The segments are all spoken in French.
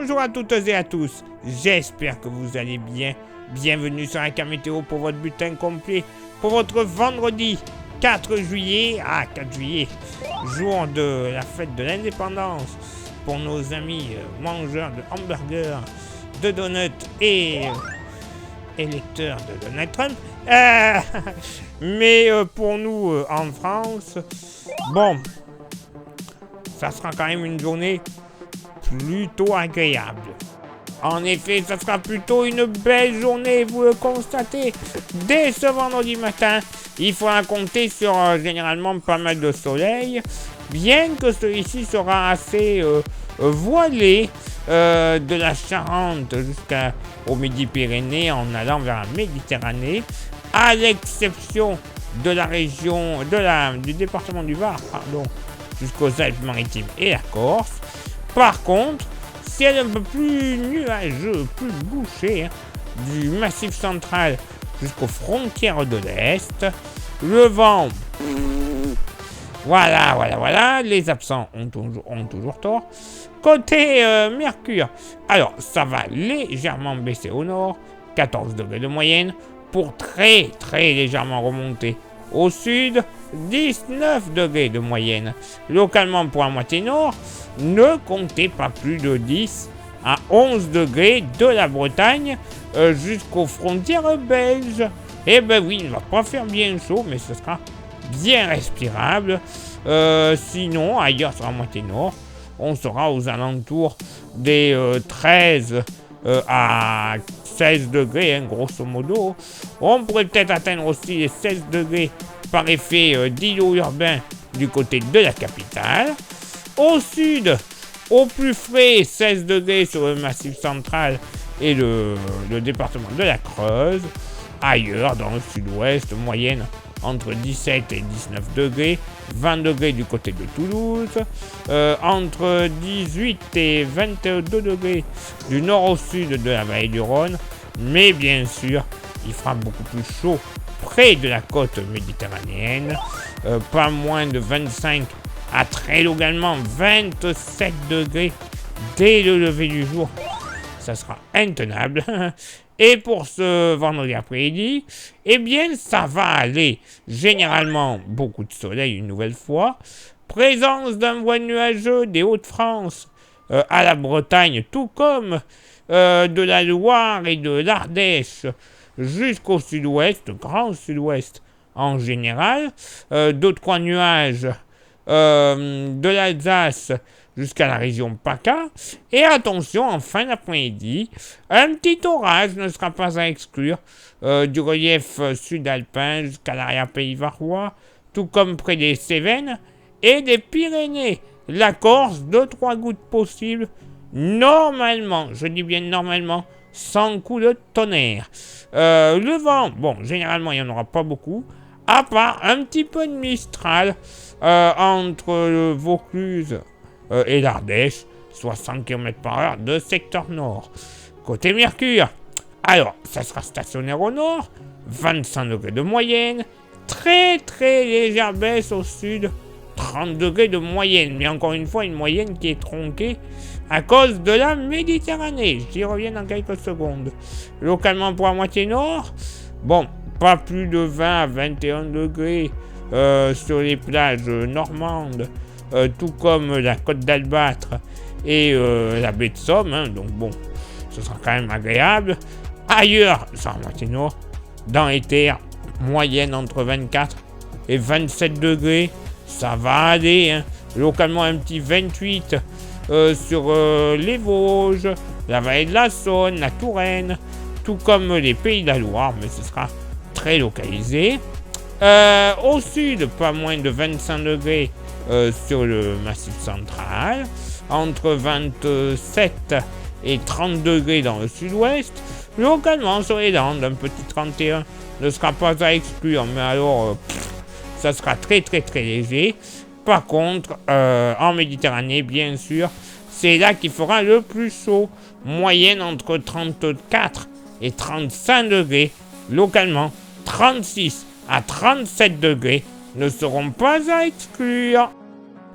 Bonjour à toutes et à tous, j'espère que vous allez bien. Bienvenue sur AK Météo pour votre bulletin complet pour votre vendredi 4 juillet. 4 juillet, jour de la fête de l'indépendance pour nos amis mangeurs de hamburgers, de donuts et électeurs de Donald Trump. Mais pour nous en France, bon, ça sera quand même une journée plutôt agréable. En effet, ça sera plutôt une belle journée, vous le constatez. Dès ce vendredi matin, il faudra compter sur généralement pas mal de soleil, bien que celui-ci sera assez voilé de la Charente jusqu'au Midi-Pyrénées en allant vers la Méditerranée, à l'exception de la région du département du Var, jusqu'aux Alpes-Maritimes et la Corse. Par contre, ciel un peu plus nuageux, plus bouché, du Massif central jusqu'aux frontières de l'Est. Le vent, voilà, les absents ont toujours tort. Côté Mercure, alors ça va légèrement baisser au nord, 14 degrés de moyenne, pour très légèrement remonter au sud, 19 degrés de moyenne. Localement pour la moitié nord, ne comptez pas plus de 10 à 11 degrés de la Bretagne jusqu'aux frontières belges. Eh ben oui, il ne va pas faire bien chaud, mais ce sera bien respirable. Sinon, ailleurs sur la moitié nord, on sera aux alentours des 13 à 16 degrés, grosso modo. On pourrait peut-être atteindre aussi les 16 degrés par effet d'îlot urbain du côté de la capitale. Au sud, au plus frais, 16 degrés sur le Massif central et le département de la Creuse. Ailleurs, dans le sud-ouest, moyenne entre 17 et 19 degrés, 20 degrés du côté de Toulouse, entre 18 et 22 degrés du nord au sud de la vallée du Rhône, mais bien sûr, il fera beaucoup plus chaud près de la côte méditerranéenne, pas moins de 25 à très localement 27 degrés dès le lever du jour. Ça sera intenable. Et pour ce vendredi après-midi, eh bien, ça va aller. Généralement, beaucoup de soleil une nouvelle fois. Présence d'un voile nuageux des Hauts-de-France à la Bretagne, tout comme de la Loire et de l'Ardèche jusqu'au sud-ouest, grand sud-ouest en général. D'autres coins nuages de l'Alsace jusqu'à la région PACA. Et attention, en fin d'après-midi, un petit orage ne sera pas à exclure du relief sud-alpin jusqu'à l'arrière-pays varois, tout comme près des Cévennes et des Pyrénées. La Corse, 2-3 gouttes possibles, normalement, je dis bien normalement, sans coup de tonnerre. Le vent, bon, généralement, il n'y en aura pas beaucoup, à part un petit peu de Mistral entre le Vaucluse et l'Ardèche, 60 km/h de secteur nord. Côté Mercure, alors, ça sera stationnaire au nord, 25 degrés de moyenne, très légère baisse au sud, 30 degrés de moyenne, mais encore une fois, une moyenne qui est tronquée à cause de la Méditerranée. J'y reviens dans quelques secondes. Localement pour la moitié nord, bon, pas plus de 20 à 21 degrés sur les plages normandes, tout comme la côte d'Albâtre et la baie de Somme, donc bon, ce sera quand même agréable. Ailleurs, sur la moitié nord, dans les terres, moyenne entre 24 et 27 degrés, ça va aller, localement un petit 28 sur les Vosges, la vallée de la Saône, la Touraine, tout comme les Pays de la Loire, mais ce sera très localisé. Au sud, pas moins de 25 degrés sur le Massif central, entre 27 et 30 degrés dans le sud-ouest. Localement sur les Landes, un petit 31 ne sera pas à exclure, mais alors ça sera très léger. Par contre, en Méditerranée, bien sûr, c'est là qu'il fera le plus chaud, moyenne entre 34 et 35 degrés. Localement, 36 à 37 degrés ne seront pas à exclure.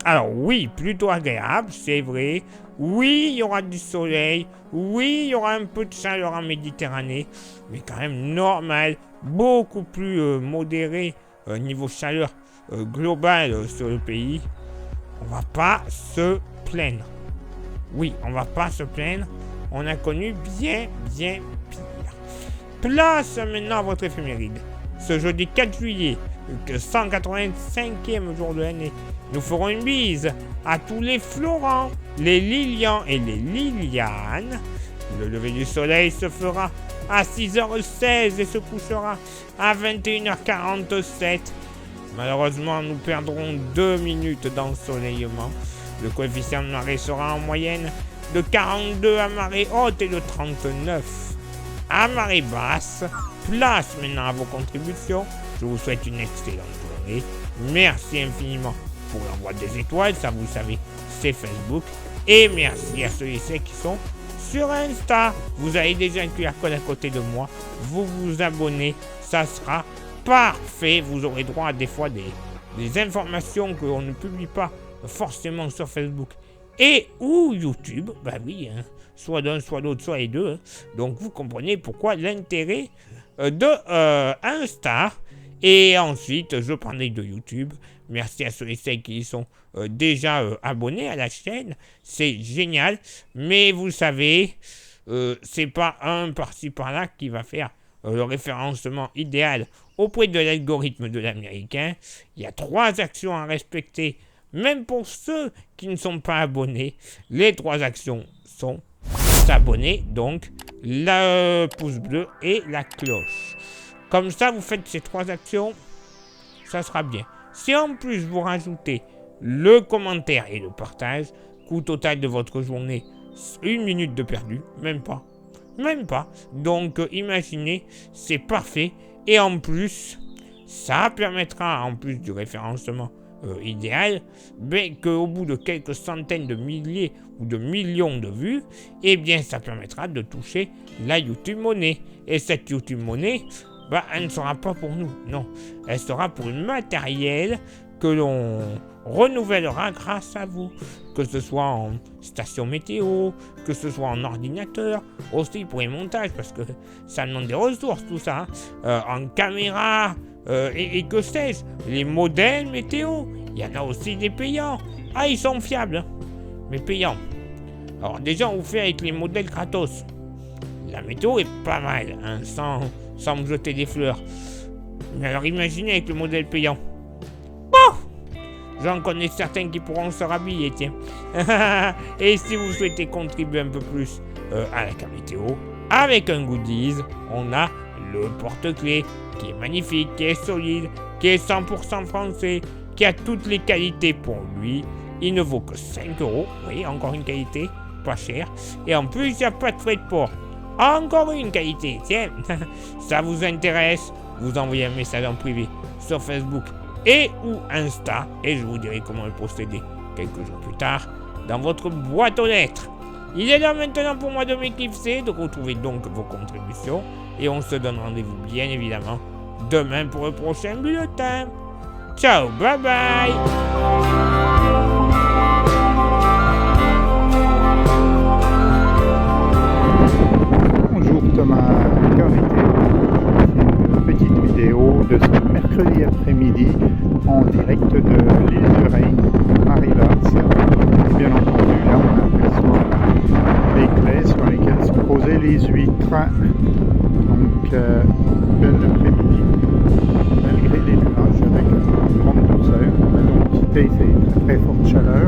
Alors oui, plutôt agréable, c'est vrai. Oui, il y aura du soleil. Oui, il y aura un peu de chaleur en Méditerranée. Mais quand même normal. Beaucoup plus modéré niveau chaleur globale sur le pays. On va pas se plaindre. Oui, on va pas se plaindre. On a connu bien pire. Place maintenant à votre éphéméride. Ce jeudi 4 juillet, le 185e jour de l'année, nous ferons une bise à tous les Florents, les Lilians et les Lilianes. Le lever du soleil se fera à 6h16 et se couchera à 21h47. Malheureusement, nous perdrons 2 minutes d'ensoleillement. Le coefficient de marée sera en moyenne de 42 à marée haute et de 39 à marée basse. Place maintenant à vos contributions. Je vous souhaite une excellente journée. Merci infiniment pour l'envoi des étoiles, ça vous savez, c'est Facebook. Et merci à ceux et celles qui sont sur Insta. Vous avez déjà un QR code à côté de moi. Vous vous abonnez, ça sera parfait. Vous aurez droit à des fois des informations qu'on ne publie pas forcément sur Facebook et ou YouTube. Bah oui, hein. Soit l'un, soit l'autre, soit les deux. Hein. Donc vous comprenez pourquoi l'intérêt de Insta. Et ensuite, je parlais de YouTube. Merci à ceux et celles qui sont déjà abonnés à la chaîne. C'est génial. Mais vous savez, c'est pas un par-ci par-là qui va faire le référencement idéal auprès de l'algorithme de l'américain. Il y a 3 actions à respecter, même pour ceux qui ne sont pas abonnés. Les 3 actions sont s'abonner, donc le pouce bleu et la cloche. Comme ça, vous faites ces 3 actions, ça sera bien. Si en plus vous rajoutez le commentaire et le partage, coût total de votre journée, 1 minute de perdu, même pas. Donc imaginez, c'est parfait. Et en plus, ça permettra, en plus du référencement idéal, qu'au bout de quelques centaines de milliers ou de millions de vues, eh bien ça permettra de toucher la YouTube Money. Et cette YouTube Money, elle ne sera pas pour nous, non. Elle sera pour le matériel que l'on renouvellera grâce à vous. Que ce soit en station météo, que ce soit en ordinateur, aussi pour les montages, parce que ça demande des ressources, tout ça. En caméra, et que sais-je, les modèles météo, il y en a aussi des payants. Ah, ils sont fiables, hein, mais payants. Alors déjà, on vous fait avec les modèles gratos. La météo est pas mal, hein, sans me jeter des fleurs. Mais alors imaginez avec le modèle payant. Oh, j'en connais certains qui pourront se rhabiller, tiens. Et si vous souhaitez contribuer un peu plus à la carte météo, avec un goodies, on a le porte-clés qui est magnifique, qui est solide, qui est 100% français, qui a toutes les qualités pour lui. Il ne vaut que 5 €. Oui, encore une qualité, pas cher. Et en plus, il n'y a pas de frais de port. Encore une qualité, tiens. Ça vous intéresse? Vous envoyez un message en privé sur Facebook et ou Insta. Et je vous dirai comment le procéder quelques jours plus tard dans votre boîte aux lettres. Il est là maintenant pour moi de m'éclipser, de retrouver donc vos contributions. Et on se donne rendez-vous bien évidemment demain pour le prochain bulletin. Ciao, bye bye. Bonjour Thomas Carité, une petite vidéo de ce mercredi après-midi en direct de l'île du Rhin, Marie-Vars. Et bien entendu, là on aperçoit les clés sur lesquelles sont posées les huîtres. Donc, bel après-midi, malgré les nuages avec une grande douceur. On a donc quitté ces très fortes chaleurs.